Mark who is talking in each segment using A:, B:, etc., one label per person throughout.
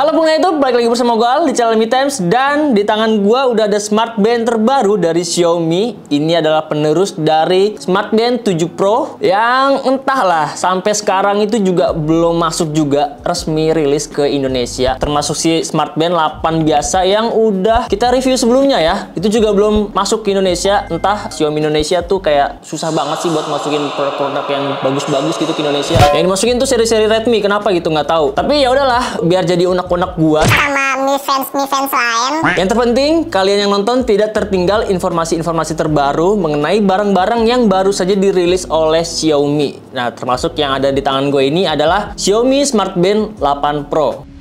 A: Halo pengguna YouTube, balik lagi bersama gue Al di channel Mi Times. Dan di tangan gue udah ada Smart Band terbaru dari Xiaomi. Ini adalah penerus dari Smart Band 7 Pro yang entahlah sampai sekarang itu juga belum masuk juga resmi rilis ke Indonesia. Termasuk si Smart Band 8 biasa yang udah kita review sebelumnya ya. Itu juga belum masuk ke Indonesia. Entah Xiaomi Indonesia tuh kayak susah banget sih buat masukin produk-produk yang bagus-bagus gitu ke Indonesia. Yang dimasukin tuh seri-seri Redmi, kenapa gitu nggak tahu. Tapi ya udahlah, biar jadi unek-unek gua
B: sama Mi fans lain.
A: Yang terpenting, kalian yang nonton tidak tertinggal informasi-informasi terbaru mengenai barang-barang yang baru saja dirilis oleh Xiaomi. Nah, termasuk yang ada di tangan gue ini adalah Xiaomi Smart Band 8 Pro.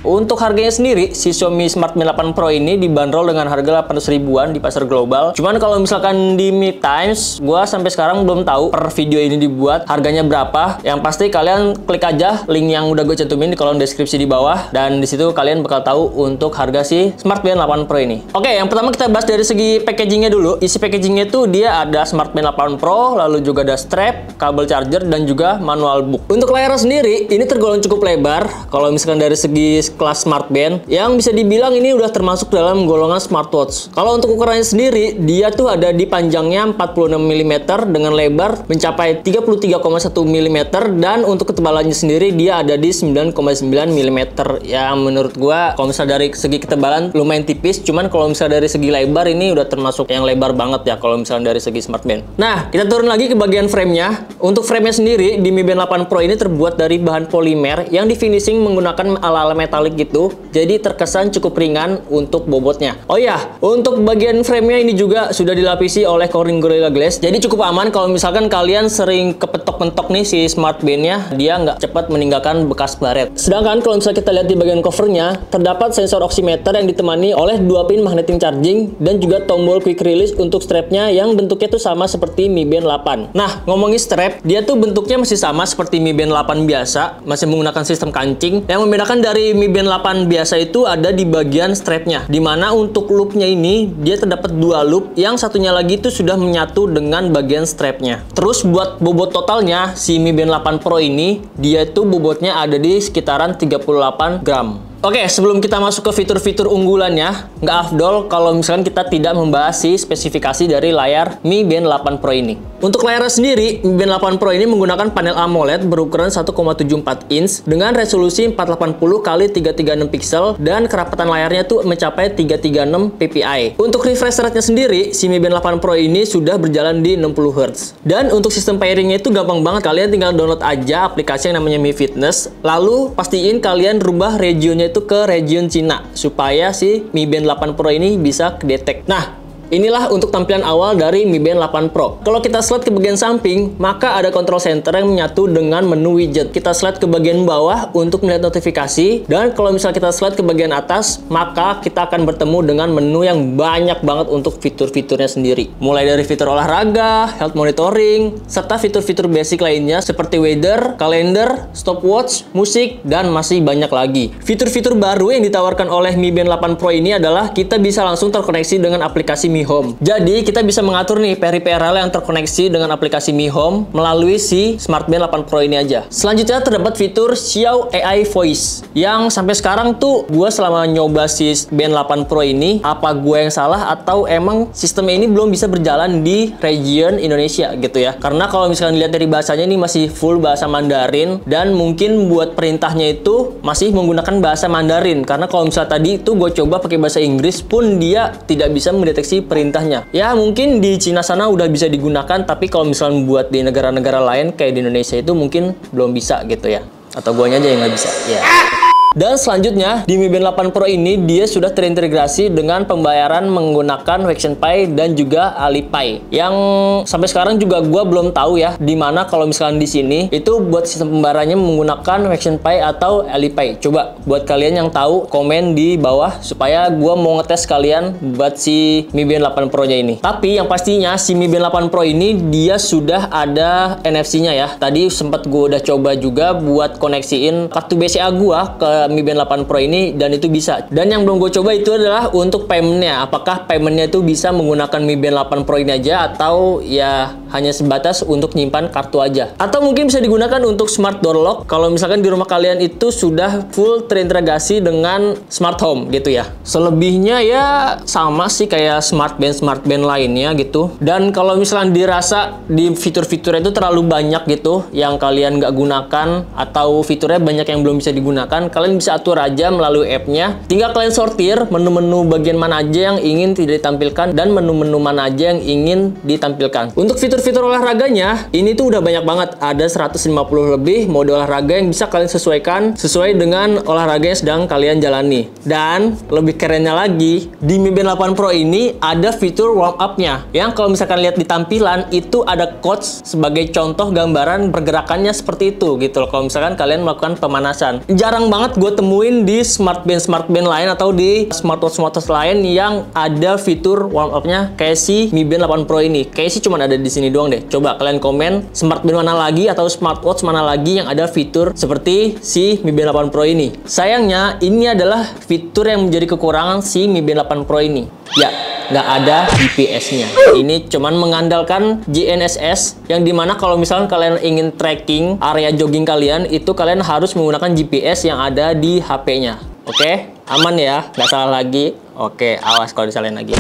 A: Untuk harganya sendiri, si Xiaomi Smart Band 8 Pro ini dibanderol dengan harga 800 ribuan di pasar global. Cuman kalau misalkan di Mi Times, gua sampai sekarang belum tahu per video ini dibuat harganya berapa. Yang pasti kalian klik aja link yang udah gue cantumin di kolom deskripsi di bawah, dan di situ kalian bakal tahu untuk harga si Smart Band 8 Pro ini. Oke, yang pertama kita bahas dari segi packagingnya dulu. Isi packagingnya itu dia ada Smart Band 8 Pro, lalu juga ada strap, kabel charger, dan juga manual book. Untuk layarnya sendiri, ini tergolong cukup lebar. Kalau misalkan dari segi kelas Smart Band, yang bisa dibilang ini udah termasuk dalam golongan smartwatch. Kalau untuk ukurannya sendiri, dia tuh ada di panjangnya 46 mm dengan lebar mencapai 33,1 mm, dan untuk ketebalannya sendiri dia ada di 9,9 mm. Ya menurut gua kalau misalnya dari segi ketebalan lumayan tipis, cuman kalau misalnya dari segi lebar ini udah termasuk yang lebar banget ya kalau misalnya dari segi Smart Band. Nah, kita turun lagi ke bagian frame-nya. Untuk frame-nya sendiri di Mi Band 8 Pro ini terbuat dari bahan polimer yang di finishing menggunakan ala-ala metalik gitu, jadi terkesan cukup ringan untuk bobotnya. Oh ya, untuk bagian frame-nya ini juga sudah dilapisi oleh Corning Gorilla Glass, jadi cukup aman kalau misalkan kalian sering kepentok-pentok nih si Smart Band-nya, dia nggak cepat meninggalkan bekas baret. Sedangkan kalau misalnya kita lihat di bagian covernya, terdapat sensor oximeter yang ditemani oleh 2 pin magnetic charging dan juga tombol quick release untuk strapnya yang bentuknya tuh sama seperti Mi Band 8. Nah, ngomongin strap, dia tuh bentuknya masih sama seperti Mi Band 8 biasa, masih menggunakan sistem kancing. Yang membedakan dari Mi Band 8 biasa itu ada di bagian strapnya, dimana untuk loopnya ini dia terdapat 2 loop, yang satunya lagi itu sudah menyatu dengan bagian strapnya. Terus buat bobot totalnya si Mi Band 8 Pro ini, dia itu bobotnya ada di sekitaran 38 gram. Oke, sebelum kita masuk ke fitur-fitur unggulannya, nggak afdol kalau misalkan kita tidak membahas si spesifikasi dari layar Mi Band 8 Pro ini. Untuk layarnya sendiri, Mi Band 8 Pro ini menggunakan panel AMOLED berukuran 1,74 inch dengan resolusi 480 x 336 pixel, dan kerapatan layarnya tuh mencapai 336 ppi. Untuk refresh rate-nya sendiri, si Mi Band 8 Pro ini sudah berjalan di 60 Hz. Dan untuk sistem pairingnya itu gampang banget, kalian tinggal download aja aplikasi yang namanya Mi Fitness, lalu pastiin kalian rubah regionnya itu ke region Cina supaya si Mi Band 8 Pro ini bisa kedetek. Nah, inilah untuk tampilan awal dari Mi Band 8 Pro. Kalau kita slide ke bagian samping, maka ada control center yang menyatu dengan menu widget. Kita slide ke bagian bawah untuk melihat notifikasi, dan kalau misalnya kita slide ke bagian atas, maka kita akan bertemu dengan menu yang banyak banget untuk fitur-fiturnya sendiri. Mulai dari fitur olahraga, health monitoring, serta fitur-fitur basic lainnya seperti weather, kalender, stopwatch, musik, dan masih banyak lagi. Fitur-fitur baru yang ditawarkan oleh Mi Band 8 Pro ini adalah kita bisa langsung terkoneksi dengan aplikasi Mi Home. Jadi kita bisa mengatur nih peripheral yang terkoneksi dengan aplikasi Mi Home melalui si Smart Band 8 Pro ini aja. Selanjutnya terdapat fitur Xiao AI Voice, yang sampai sekarang tuh gue selama nyoba si Band 8 Pro ini, apa gue yang salah atau emang sistemnya ini belum bisa berjalan di region Indonesia gitu ya. Karena kalau misalkan dilihat dari bahasanya ini masih full bahasa Mandarin, dan mungkin buat perintahnya itu masih menggunakan bahasa Mandarin. Karena kalau misalnya tadi tuh gue coba pakai bahasa Inggris pun dia tidak bisa mendeteksi perintahnya. Ya mungkin di Cina sana udah bisa digunakan, tapi kalau misalnya buat di negara-negara lain kayak di Indonesia itu mungkin belum bisa gitu ya. Atau guanya aja yang nggak bisa ya. Dan selanjutnya, di Mi Band 8 Pro ini dia sudah terintegrasi dengan pembayaran menggunakan WaxonPay dan juga Alipay. Yang sampai sekarang juga gue belum tahu ya, dimana kalau misalkan di sini itu buat sistem pembayarannya menggunakan WaxonPay atau Alipay. Coba buat kalian yang tahu komen di bawah supaya gue mau ngetes kalian buat si Mi Band 8 Pro-nya ini. Tapi yang pastinya si Mi Band 8 Pro ini dia sudah ada NFC-nya ya. Tadi sempat gue udah coba juga buat koneksiin kartu BCA gue ke ke Mi Band 8 Pro ini dan itu bisa. Dan yang belum gue coba itu adalah untuk paymentnya. Apakah paymentnya itu bisa menggunakan Mi Band 8 Pro ini aja atau ya hanya sebatas untuk nyimpan kartu aja. Atau mungkin bisa digunakan untuk smart door lock kalau misalkan di rumah kalian itu sudah full terintegrasi dengan smart home gitu ya. Selebihnya ya sama sih kayak smart band lainnya gitu. Dan kalau misalkan dirasa di fitur-fiturnya itu terlalu banyak gitu yang kalian nggak gunakan atau fiturnya banyak yang belum bisa digunakan, kalian bisa atur aja melalui app-nya. Tinggal kalian sortir menu-menu bagian mana aja yang ingin tidak ditampilkan dan menu-menu mana aja yang ingin ditampilkan. Untuk fitur-fitur olahraganya, ini tuh udah banyak banget. Ada 150 lebih mode olahraga yang bisa kalian sesuaikan sesuai dengan olahraga yang sedang kalian jalani. Dan lebih kerennya lagi, di Mi Band 8 Pro ini ada fitur warm up-nya yang kalau misalkan lihat di tampilan itu ada coach sebagai contoh gambaran pergerakannya seperti itu gitu loh. Kalau misalkan kalian melakukan pemanasan, jarang banget gue temuin di smart band lain atau di smartwatch lain yang ada fitur warm up-nya kayak si Mi Band 8 Pro ini. Kayak sih cuma ada di sini doang deh. Coba kalian komen smart band mana lagi atau smartwatch mana lagi yang ada fitur seperti si Mi Band 8 Pro ini. Sayangnya ini adalah fitur yang menjadi kekurangan si Mi Band 8 Pro ini. Ya, nggak ada GPS-nya. Ini cuman mengandalkan GNSS yang dimana kalau misalkan kalian ingin tracking area jogging kalian, itu kalian harus menggunakan GPS yang ada di HP-nya. Oke? Aman ya? Nggak salah lagi? Oke, awas kalau disalahin lagi.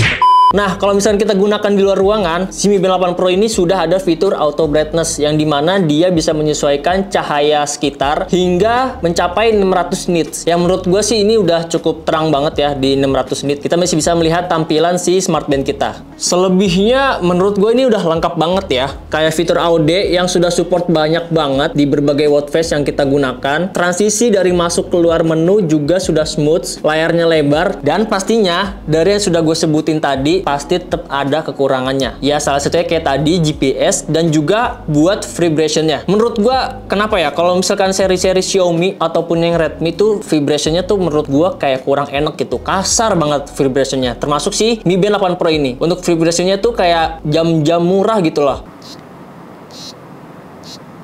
A: Nah, kalau misalnya kita gunakan di luar ruangan, si Mi Band 8 Pro ini sudah ada fitur auto brightness yang dimana dia bisa menyesuaikan cahaya sekitar hingga mencapai 600 nits. Yang menurut gue sih ini udah cukup terang banget ya di 600 nits. Kita masih bisa melihat tampilan si smart band kita. Selebihnya menurut gue ini udah lengkap banget ya. Kayak fitur AOD yang sudah support banyak banget di berbagai watchface yang kita gunakan. Transisi dari masuk keluar menu juga sudah smooth, layarnya lebar, dan pastinya dari yang sudah gue sebutin tadi pasti tetap ada kekurangannya. Ya salah satunya kayak tadi GPS dan juga buat vibrationnya. Menurut gua kenapa ya kalau misalkan seri-seri Xiaomi ataupun yang Redmi tuh vibrationnya tuh menurut gua kayak kurang enak gitu. Kasar banget vibrationnya. Termasuk si Mi Band 8 Pro ini. Untuk vibrationnya tuh kayak jam-jam murah gitu loh.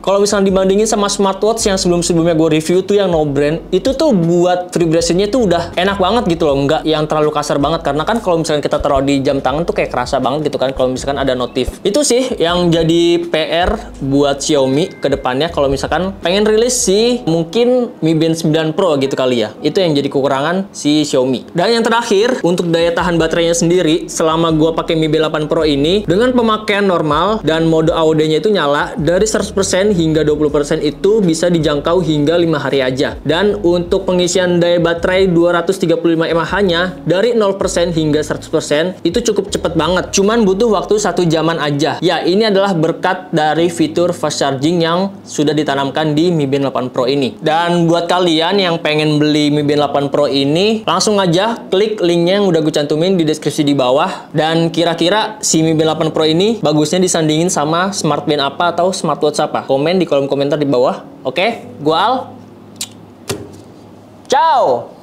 A: Kalau misalnya dibandingin sama smartwatch yang sebelum-sebelumnya gue review tuh yang no brand, itu tuh buat vibrasinya tuh udah enak banget gitu loh, nggak yang terlalu kasar banget. Karena kan kalau misalnya kita taruh di jam tangan tuh kayak kerasa banget gitu kan kalau misalkan ada notif. Itu sih yang jadi PR buat Xiaomi ke depannya kalau misalkan pengen rilis si mungkin Mi Band 9 Pro gitu kali ya. Itu yang jadi kekurangan si Xiaomi. Dan yang terakhir, untuk daya tahan baterainya sendiri, selama gue pakai Mi Band 8 Pro ini dengan pemakaian normal dan mode AOD-nya itu nyala, dari 100% hingga 20% itu bisa dijangkau hingga 5 hari aja. Dan untuk pengisian daya baterai 235 mAh-nya dari 0% hingga 100% itu cukup cepet banget. Cuman butuh waktu 1 jaman aja. Ya, ini adalah berkat dari fitur fast charging yang sudah ditanamkan di Mi Band 8 Pro ini. Dan buat kalian yang pengen beli Mi Band 8 Pro ini, langsung aja klik linknya yang udah gue cantumin di deskripsi di bawah. Dan kira-kira si Mi Band 8 Pro ini bagusnya disandingin sama smart band apa atau smartwatch apa? Komen di kolom komentar di bawah. Oke, gua Al. Ciao.